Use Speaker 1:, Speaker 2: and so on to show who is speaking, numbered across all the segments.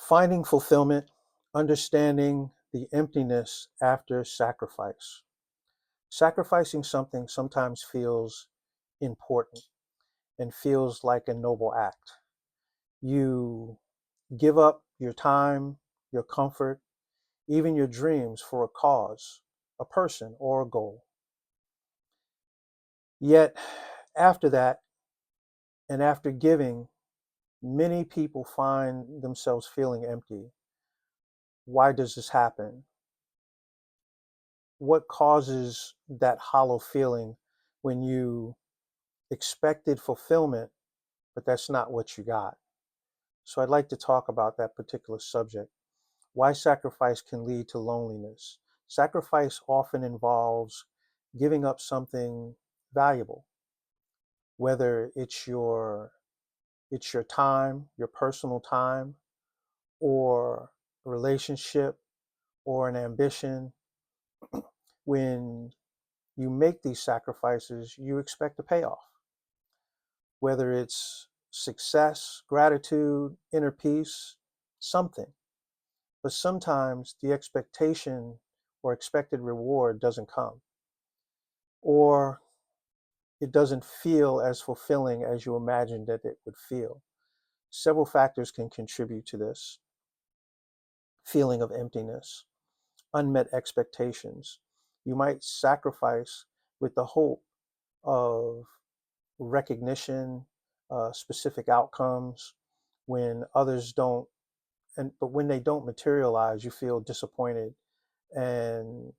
Speaker 1: Finding fulfillment, understanding the emptiness after sacrifice. Sacrificing something sometimes feels important and feels like a noble act. You give up your time, your comfort, even your dreams for a cause, a person, or a goal. Yet, after that, and after giving, many people find themselves feeling empty. Why does this happen? What causes that hollow feeling when you expected fulfillment, but that's not what you got? So I'd like to talk about that particular subject. Why sacrifice can lead to loneliness. Sacrifice often involves giving up something valuable, whether it's your time, your personal time, or a relationship or an ambition. When you make these sacrifices, you expect a payoff, whether it's success, gratitude, inner peace, something. But sometimes the expectation or expected reward doesn't come, or it doesn't feel as fulfilling as you imagined that it would feel. Several factors can contribute to this feeling of emptiness, unmet expectations. You might sacrifice with the hope of recognition, specific outcomes when others don't, and but when they don't materialize, you feel disappointed and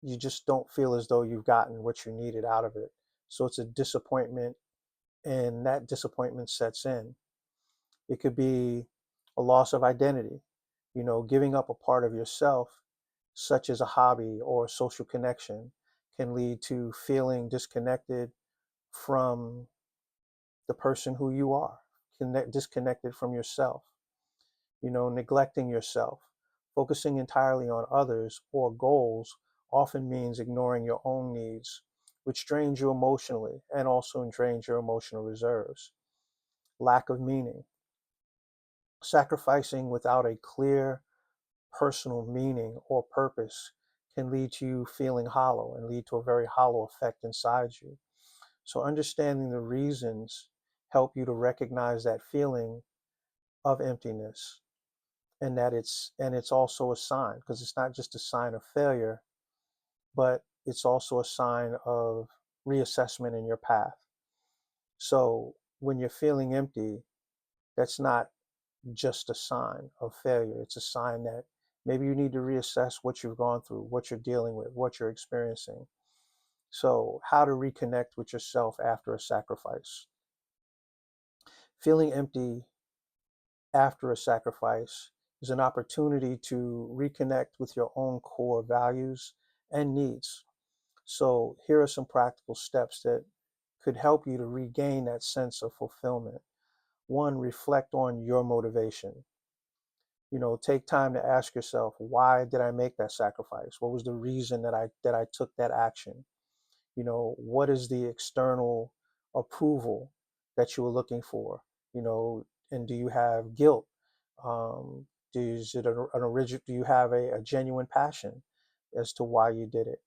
Speaker 1: you just don't feel as though you've gotten what you needed out of it. So it's a disappointment, and that disappointment sets in. It could be a loss of identity, giving up a part of yourself, such as a hobby or social connection, can lead to feeling disconnected from the person who you are, disconnected from yourself, neglecting yourself. Focusing entirely on others or goals often means ignoring your own needs, which drains you emotionally and also drains your emotional reserves. Lack of meaning. Sacrificing without a clear personal meaning or purpose can lead to you feeling hollow and lead to a very hollow effect inside you. So understanding the reasons help you to recognize that feeling of emptiness, and it's also a sign, because it's not just a sign of failure, but it's also a sign of reassessment in your path. So when you're feeling empty, that's not just a sign of failure. It's a sign that maybe you need to reassess what you've gone through, what you're dealing with, what you're experiencing. So, how to reconnect with yourself after a sacrifice. Feeling empty after a sacrifice is an opportunity to reconnect with your own core values and needs. So, here are some practical steps that could help you to regain that sense of fulfillment. One, reflect on your motivation. Take time to ask yourself, why did I make that sacrifice? What was the reason that I took that action? What is the external approval that you were looking for? And do you have guilt? Is it an original? Do you have a genuine passion as to why you did it?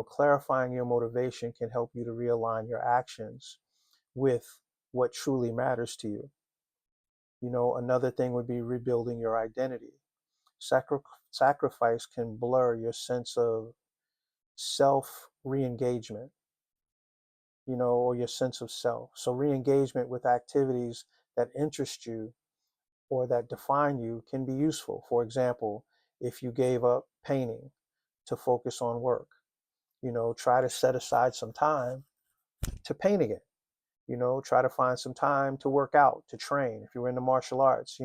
Speaker 1: Clarifying your motivation can help you to realign your actions with what truly matters to you. Another thing would be rebuilding your identity. Sacrifice can blur your sense of self re-engagement, or your sense of self. So re-engagement with activities that interest you or that define you can be useful. For example, if you gave up painting to focus on work, try to set aside some time to paint again. Try to find some time to work out, to train. If you're into martial arts,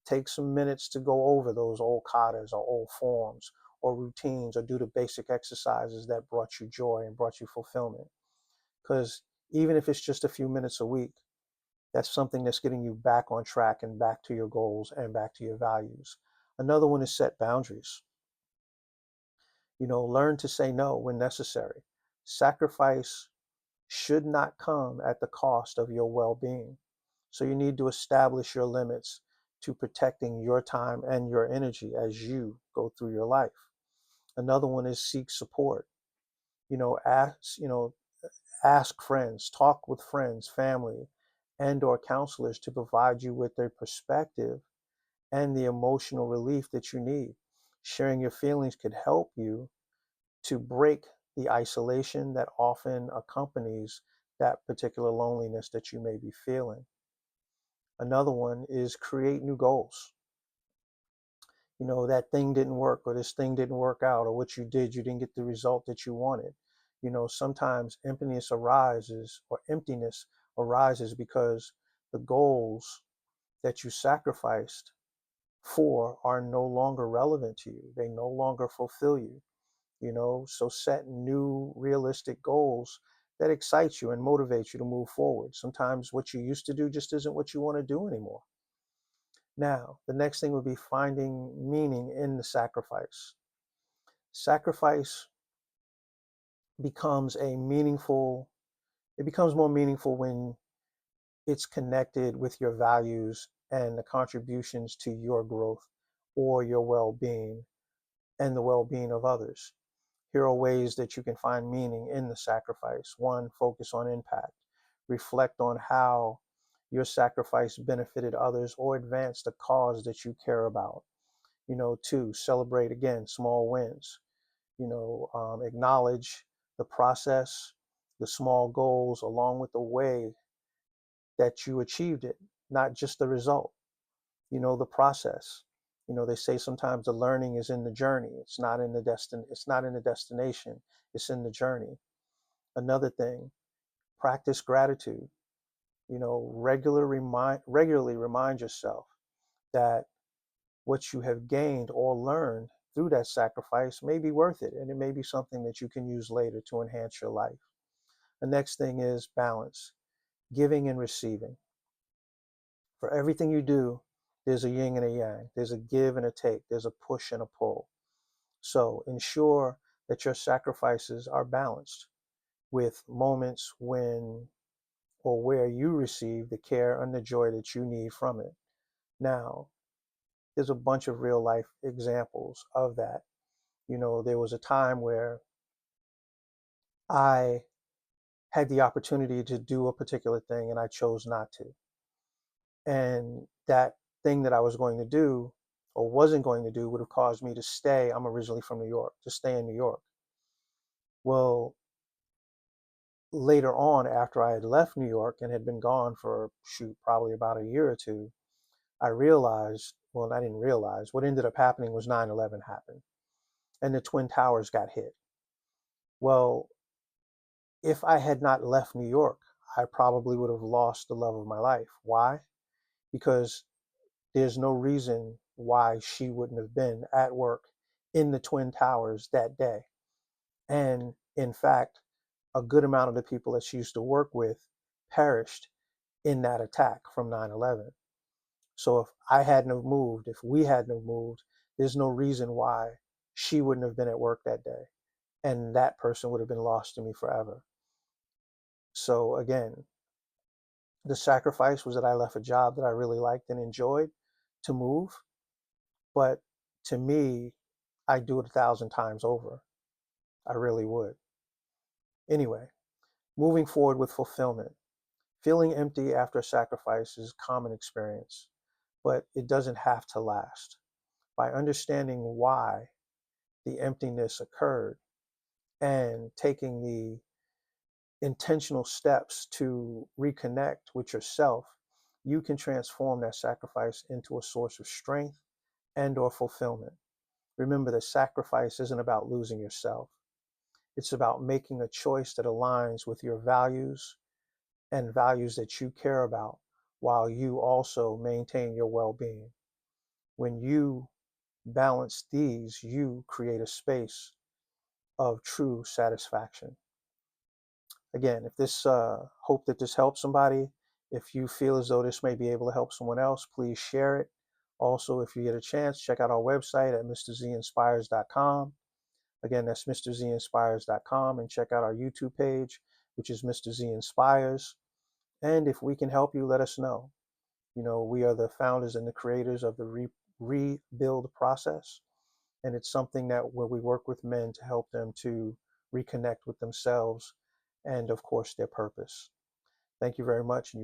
Speaker 1: take some minutes to go over those old katas or old forms or routines, or do the basic exercises that brought you joy and brought you fulfillment. Because even if it's just a few minutes a week, that's something that's getting you back on track and back to your goals and back to your values. Another one is set boundaries. Learn to say no when necessary. Sacrifice should not come at the cost of your well being. So you need to establish your limits. to protecting your time and your energy as you go through your life. Another one is seek support. Ask friends, talk with friends, family, and or counselors to provide you with their perspective and the emotional relief that you need. Sharing your feelings could help you to break the isolation that often accompanies that particular loneliness that you may be feeling. Another one is create new goals. That thing didn't work, or this thing didn't work out, or what you didn't get the result that you wanted. Sometimes emptiness arises because the goals that you sacrificed for are no longer relevant to you. They no longer fulfill you. So set new realistic goals that excite you and motivate you to move forward. Sometimes what you used to do just isn't what you want to do anymore. Now, the next thing would be finding meaning in the sacrifice. Sacrifice becomes it becomes more meaningful when it's connected with your values and the contributions to your growth or your well-being and the well-being of others. Here are ways that you can find meaning in the sacrifice. One, focus on impact. Reflect on how your sacrifice benefited others or advanced a cause that you care about. Two, celebrate again small wins. Acknowledge the process, the small goals, along with the way that you achieved it, not just the result. The process. They say sometimes the learning is in the journey. It's not in the destination. It's in the journey. Another thing, practice gratitude. Regularly remind yourself that what you have gained or learned through that sacrifice may be worth it, and it may be something that you can use later to enhance your life. The next thing is balance, giving and receiving. For everything you do, there's a yin and a yang, there's a give and a take, there's a push and a pull. So ensure that your sacrifices are balanced with moments when or where you receive the care and the joy that you need from it. Now, there's a bunch of real life examples of that. There was a time where I had the opportunity to do a particular thing and I chose not to. And that thing that I was going to do or wasn't going to do would have caused me to stay. I'm originally from New York, to stay in New York. Well, later on, after I had left New York and had been gone for, probably about a year or two, I realized, well, I didn't realize, what ended up happening was 9/11 happened and the Twin Towers got hit. Well, if I had not left New York, I probably would have lost the love of my life. Why? Because there's no reason why she wouldn't have been at work in the Twin Towers that day. And in fact, a good amount of the people that she used to work with perished in that attack from 9/11. So if we hadn't have moved, there's no reason why she wouldn't have been at work that day. And that person would have been lost to me forever. So again, the sacrifice was that I left a job that I really liked and enjoyed to move. But to me, I'd do it 1,000 times over. I really would. Anyway, moving forward with fulfillment. Feeling empty after a sacrifice is a common experience, but it doesn't have to last. By understanding why the emptiness occurred and taking the intentional steps to reconnect with yourself, you can transform that sacrifice into a source of strength and or fulfillment. Remember that sacrifice isn't about losing yourself. It's about making a choice that aligns with your values and values that you care about while you also maintain your well-being. When you balance these, you create a space of true satisfaction. Again, if this hope that this helps somebody, if you feel as though this may be able to help someone else, please share it. Also, if you get a chance, check out our website at mrzinspires.com. Again, that's mrzinspires.com, and check out our YouTube page, which is Mr. Z Inspires. And if we can help you, let us know. You know, we are the founders and the creators of the rebuild process. And it's something that where we work with men to help them to reconnect with themselves and, of course, their purpose. Thank you very much.